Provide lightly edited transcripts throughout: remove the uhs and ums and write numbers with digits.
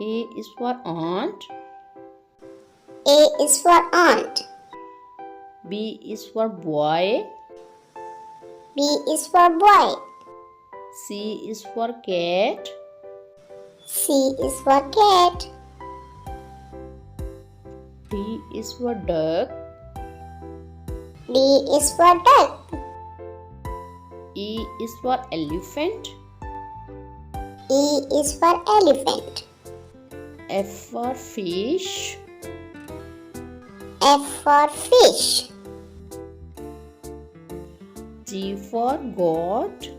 A is for aunt. A is for aunt. B is for boy. B is for boy. C is for cat. C is for cat. D is for duck. D is for duck. E is for elephant. E is for elephant. F for fish. F for fish. G for goat.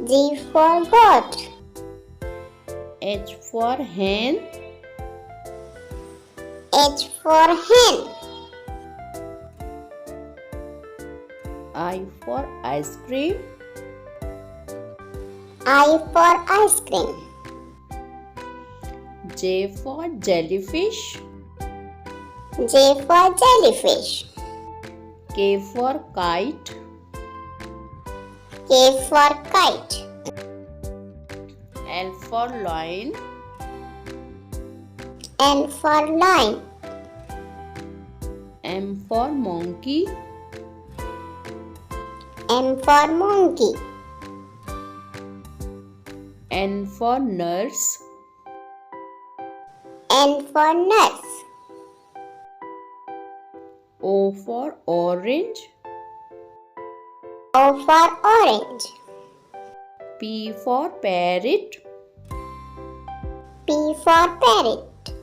G for goat. H for hen. H for hen. I for ice cream. I for ice cream. J for jellyfish. J for jellyfish. K for kite. K for kite. L for lion. L for lion. M for monkey. M for monkey. N for nurse. N for nurse. O for orange. O for orange. P for parrot. P for parrot.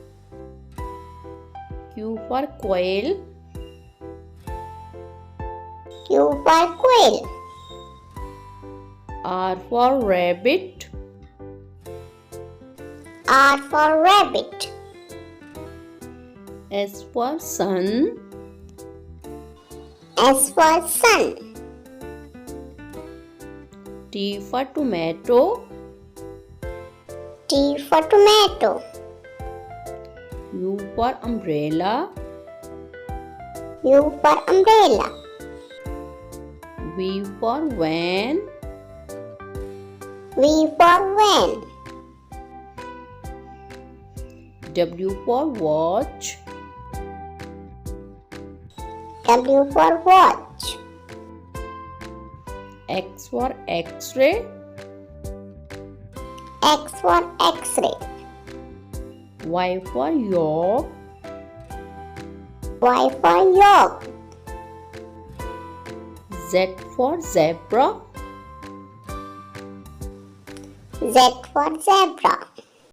Q for quail. Q for quail. R for rabbit. R for rabbit. S for sun. S for sun. T for tomato. T for tomato. U for umbrella. U for umbrella. V for van. V for van. W for watch. W for watch. X for x-ray. X for x-ray. Y for yolk. Y for yolk. Z for zebra. Z for zebra.